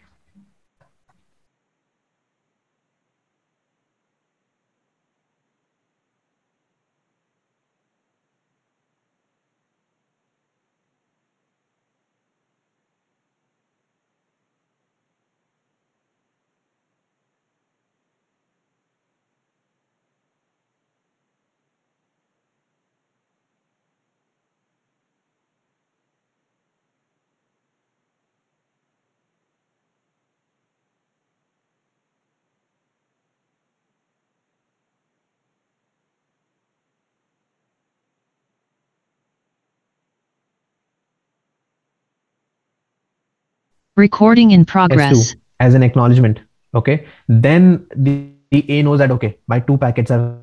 Recording in progress. S2 as an acknowledgement. Okay. Then the A knows that, okay, my 2 packets are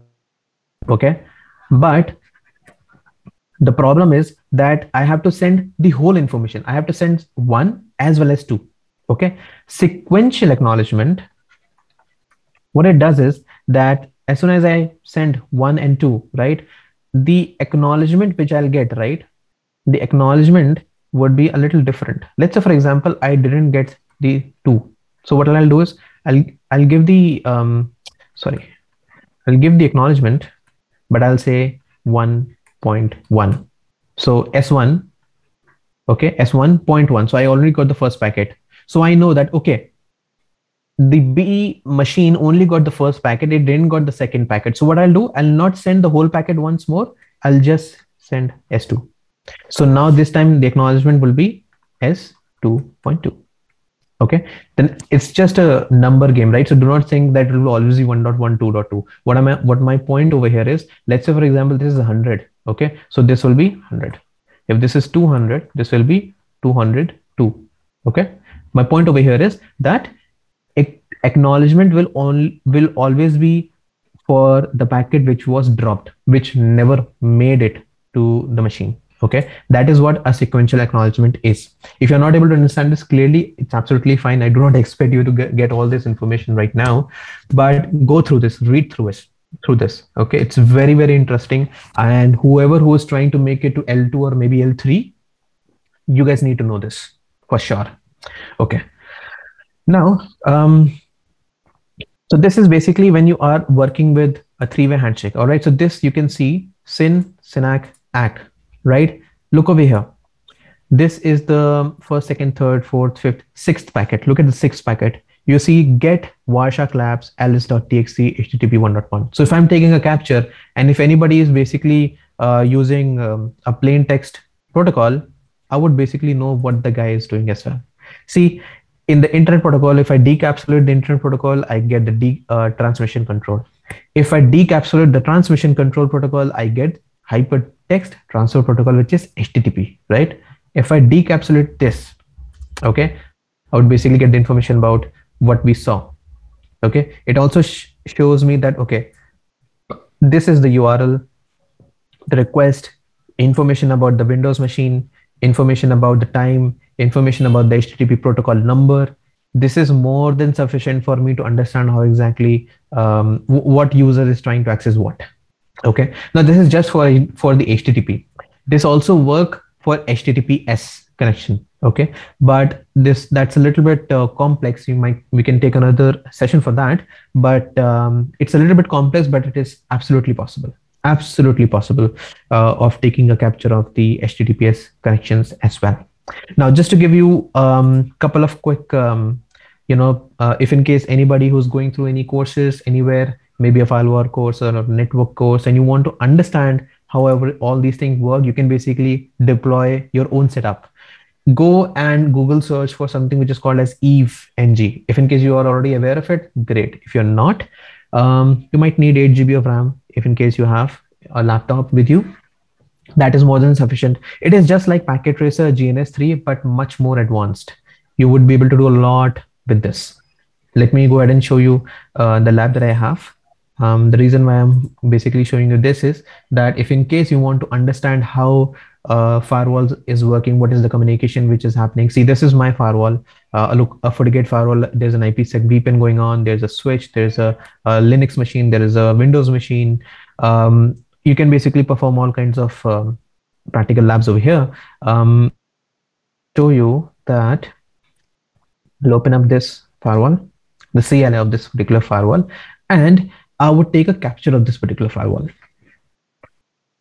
okay. But the problem is that I have to send the whole information. I have to send 1 as well as 2. Okay. Sequential acknowledgement, what it does is that as soon as I send 1 and 2, right, the acknowledgement which I'll get, right, the acknowledgement would be a little different. Let's say, for example, I didn't get the 2. So what I'll do is I'll give the I'll give the acknowledgement, but I'll say 1.1. So S1, okay, S1.1. So I already got the first packet. So I know that, okay, the B machine only got the first packet. It didn't got the second packet. So what I'll do, I'll not send the whole packet once more. I'll just send S2. So now this time the acknowledgement will be S2.2. Okay, then it's just a number game, right? So do not think that it will always be 1.1, 2.2. What my point over here is, let's say, for example, this is 100. Okay, so this will be 100. If this is 200, this will be 202. Okay, my point over here is that acknowledgement will always be for the packet which was dropped, which never made it to the machine. Okay, that is what a sequential acknowledgement is. If you're not able to understand this clearly, it's absolutely fine. I do not expect you to get all this information right now, but go through this, read through this. Okay, it's very, very interesting. And whoever who is trying to make it to L2 or maybe L3, you guys need to know this for sure. Okay, now so this is basically when you are working with a three-way handshake. All right, so this you can see SYN, SYNAC, ACT. Right? Look over here. This is the first, second, third, fourth, fifth, sixth packet. Look at the sixth packet. You see get Wireshark labs alice.txt http 1.1. So if I'm taking a capture and if anybody is basically using a plain text protocol, I would basically know what the guy is doing as well. See, in the internet protocol, if I decapsulate the internet protocol, I get the transmission control. If I decapsulate the transmission control protocol, I get hypertext transfer protocol, which is HTTP, right? If I decapsulate this, okay, I would basically get the information about what we saw. Okay, it also shows me that, okay, this is the URL, the request, information about the Windows machine, information about the time, information about the HTTP protocol number. This is more than sufficient for me to understand how exactly what user is trying to access what. Okay, now this is just for the HTTP. This also work for HTTPS connection. Okay, but that's a little bit complex. We can take another session for that, but it's a little bit complex, but it is absolutely possible of taking a capture of the HTTPS connections as well. Now, just to give you couple of quick, if in case anybody who's going through any courses anywhere, maybe a firewall course or a network course, and you want to understand however all these things work, you can basically deploy your own setup. Go and Google search for something which is called as Eve NG. If in case you are already aware of it, great. If you're not, you might need 8 GB of RAM. If in case you have a laptop with you, that is more than sufficient. It is just like Packet Tracer GNS3, but much more advanced. You would be able to do a lot with this. Let me go ahead and show you the lab that I have. The reason why I'm basically showing you this is that if in case you want to understand how firewalls is working, what is the communication which is happening. See, this is my firewall. Look, a FortiGate firewall, there's an IPsec VPN going on, there's a switch, there's a Linux machine, there is a Windows machine. You can basically perform all kinds of practical labs over here. Show you that. I'll open up this firewall, the CLI of this particular firewall, and I would take a capture of this particular firewall.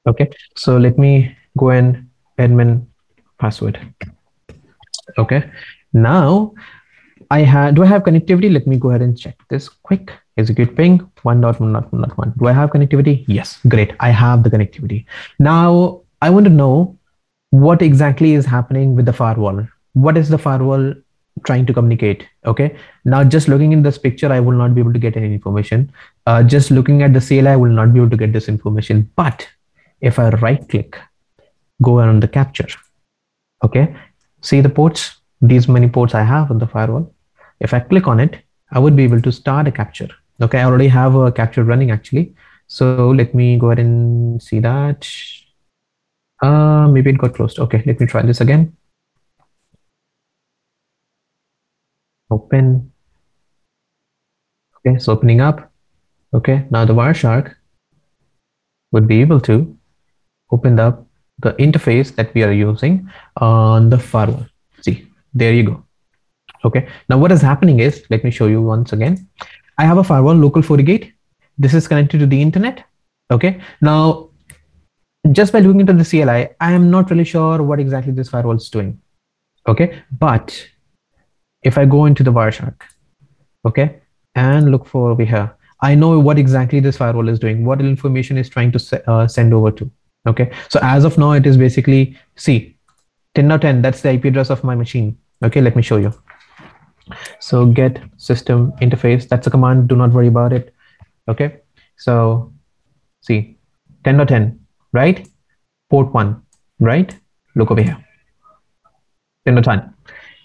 Okay, so let me go and admin password. Okay, now do I have connectivity? Let me go ahead and check this quick. Execute ping 1.1.1.1. Do I have connectivity? Yes, great. I have the connectivity. Now I want to know what exactly is happening with the firewall. What is the firewall trying to communicate? Okay, now just looking in this picture, I will not be able to get any information. Just looking at the CLI, I will not be able to get this information. But if I right click, go around the capture, okay, see the ports, these many ports I have on the firewall. If I click on it, I would be able to start a capture. Okay, I already have a capture running actually. So let me go ahead and see that. Maybe it got closed. Okay, let me try this again. Open. Okay, it's opening up. Okay, now the Wireshark would be able to open up the interface that we are using on the firewall. See, there you go. Okay, now what is happening is, let me show you once again. I have a firewall, local FortiGate. This is connected to the internet. Okay, now just by looking into the CLI, I am not really sure what exactly this firewall is doing. Okay, but if I go into the Wireshark, okay, and look for over here, I know what exactly this firewall is doing, what information is trying to send over to. Okay, so as of now, it is basically, see, 10.10, that's the IP address of my machine. Okay, let me show you. So get system interface, that's a command, do not worry about it. Okay, so see, 10.10, right? Port 1, right? Look over here. 10.10.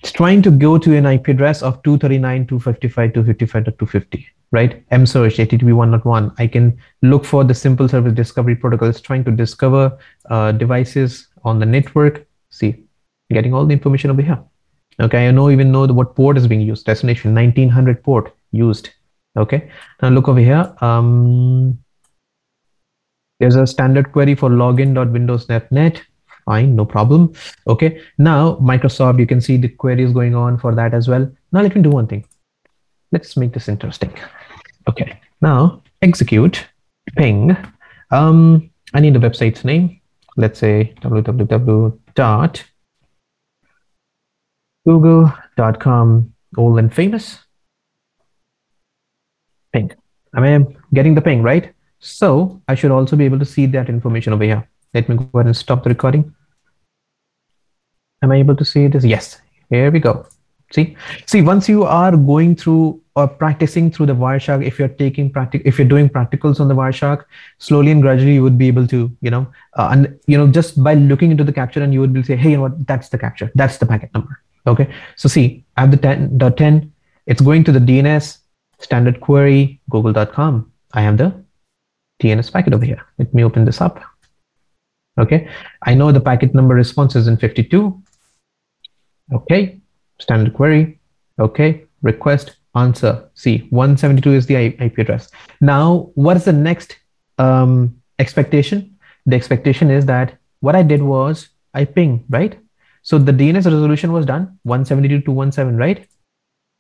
It's trying to go to an IP address of 239.255.255.250, right? msearch HTTP 1.1. I can look for the simple service discovery protocol. It's trying to discover devices on the network. See, getting all the information over here. Okay, I even know what port is being used. Destination 1900 port used. Okay, now look over here. There's a standard query for login.windows.net. Fine, no problem. Okay, now Microsoft, you can see the queries going on for that as well. Now let me do one thing. Let's make this interesting. Okay, now execute ping. I need the website's name. Let's say www.google.com, old and famous. Ping. I am getting the ping, right? So I should also be able to see that information over here. Let me go ahead and stop the recording. Am I able to see this? Yes, here we go. See, once you are going through or practicing through the Wireshark, if you're doing practicals on the Wireshark, slowly and gradually you would be able to, just by looking into the capture, and you would be say, hey, you know what, that's the capture, that's the packet number. Okay, so see, I have the 10.10, it's going to the DNS standard query google.com. I have the DNS packet over here. Let me open this up. Okay, I know the packet number response is in 52. Okay, standard query. Okay, request answer. See, 172 is the IP address. Now, what is the next expectation? The expectation is that what I did was I ping, right? So the DNS resolution was done 172.217, right?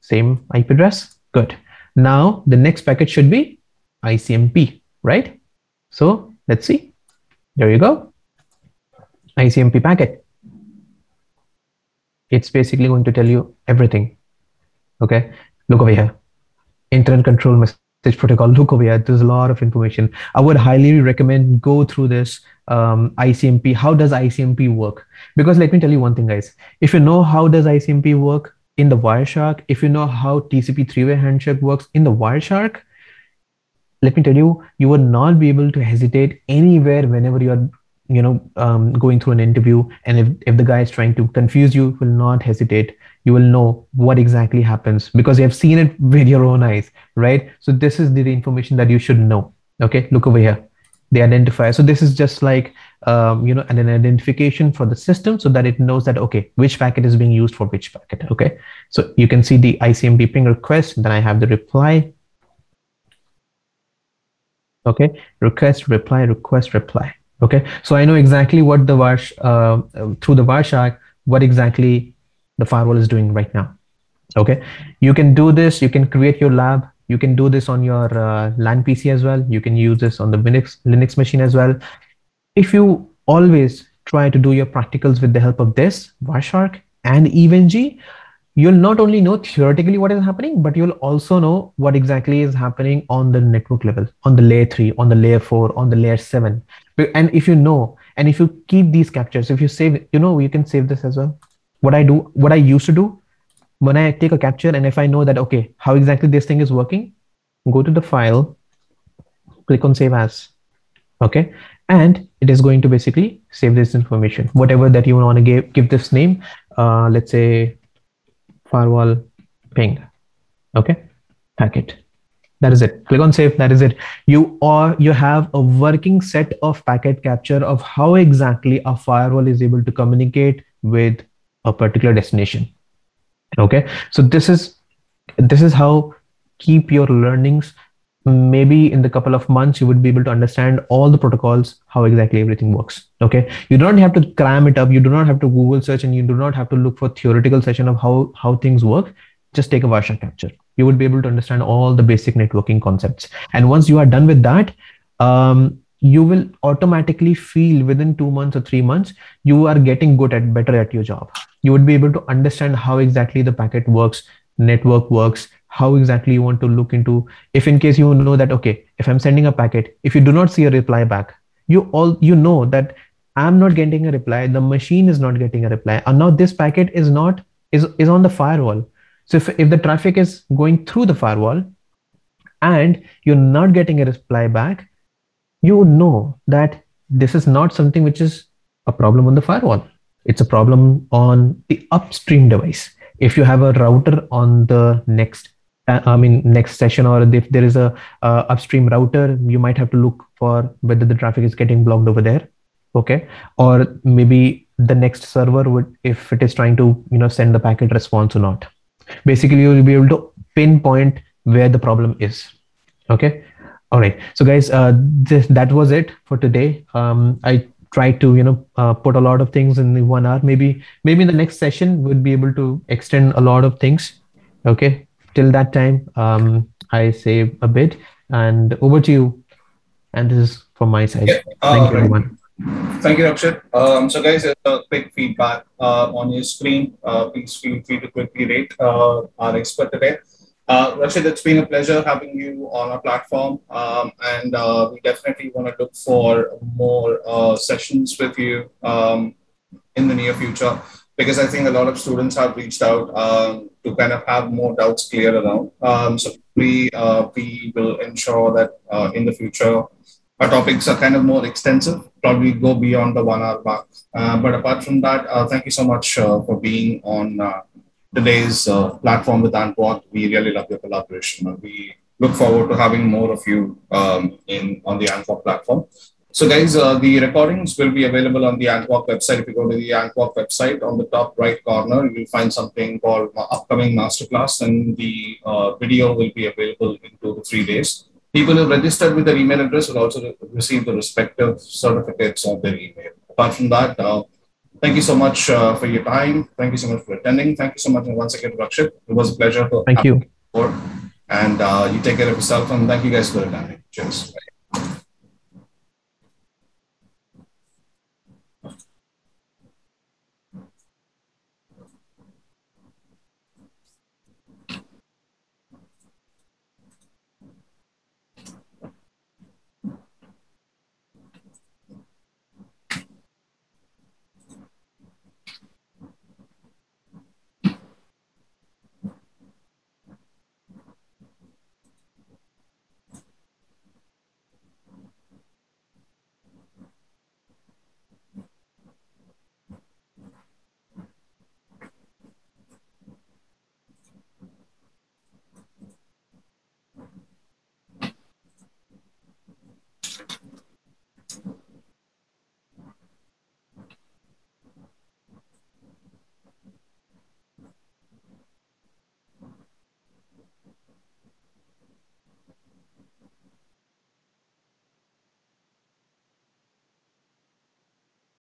Same IP address. Good. Now the next packet should be ICMP, right? So let's see. There you go. ICMP packet. It's basically going to tell you everything. Okay, look over here. Internet control message protocol. Look over here. There's a lot of information. I would highly recommend go through this ICMP. How does ICMP work? Because let me tell you one thing, guys. If you know how does ICMP work in the Wireshark, if you know how TCP three-way handshake works in the Wireshark, let me tell you, you will not be able to hesitate anywhere whenever you are going through an interview, and if the guy is trying to confuse you, will not hesitate. You will know what exactly happens because you have seen it with your own eyes, right? So this is the information that you should know. Okay, look over here. They identify. So this is just like an identification for the system so that it knows that, okay, which packet is being used for which packet. Okay, so you can see the ICMP ping request. Then I have the reply. Okay, request, reply, request, reply. Okay, so I know exactly what the through the Wireshark, what exactly the firewall is doing right now. Okay, you can do this. You can create your lab. You can do this on your LAN PC as well. You can use this on the Linux machine as well. If you always try to do your practicals with the help of this Wireshark and EVNG, you'll not only know theoretically what is happening, but you'll also know what exactly is happening on the network level, on the layer 3, on the layer 4, on the layer 7. And if you know, and if you keep these captures, if you save, you can save this as well. What I used to do when I take a capture, and if I know that, okay, how exactly this thing is working, go to the file, click on save as. Okay, and it is going to basically save this information, whatever that you want to give this name. Let's say firewall ping. Okay, packet. That is it. Click on save. That is it. You have a working set of packet capture of how exactly a firewall is able to communicate with a particular destination. Okay, so this is how keep your learnings. Maybe in the couple of months you would be able to understand all the protocols, how exactly everything works. Okay, you don't have to cram it up, you do not have to Google search, and you do not have to look for theoretical session of how things work. Just take a Wireshark capture. You would be able to understand all the basic networking concepts, and once you are done with that, you will automatically feel within 2 months or 3 months you are getting better at your job. You would be able to understand how exactly the packet works, network works, how exactly you want to look into. If in case you know that, okay, if I'm sending a packet, if you do not see a reply back, you know that I'm not getting a reply, the machine is not getting a reply, and now this packet is on the firewall. So if the traffic is going through the firewall and you're not getting a reply back, you know that this is not something which is a problem on the firewall. It's a problem on the upstream device. If you have a router on the next session, or if there is a upstream router, you might have to look for whether the traffic is getting blocked over there. Okay, or maybe the next server would, if it is trying to send the packet response or not. Basically, you will be able to pinpoint where the problem is. Okay. All right. So guys, that was it for today. I tried to put a lot of things in the 1 hour. Maybe in the next session we'd be able to extend a lot of things. Okay. Till that time, I say a bit, and over to you. And this is from my side. Yeah, thank you, everyone. Thank you, Rakshit. So guys, quick feedback on your screen. Please feel free to quickly rate our expert today. Rakshit, it's been a pleasure having you on our platform, and we definitely want to look for more sessions with you in the near future, because I think a lot of students have reached out to kind of have more doubts cleared around. So we will ensure that in the future our topics are kind of more extensive, probably go beyond the 1 hour mark. But apart from that, thank you so much for being on today's platform with Antwort. We really love your collaboration. We look forward to having more of you on the Antwort platform. So guys, the recordings will be available on the Antwort website. If you go to the Antwort website, on the top right corner, you'll find something called upcoming masterclass, and the video will be available in 2 to 3 days. People who registered with their email address will also receive the respective certificates of their email. Apart from that, thank you so much for your time. Thank you so much for attending. Thank you so much once again, Rakshit. It was a pleasure. Thank you. And you take care of yourself, and thank you guys for attending. Cheers.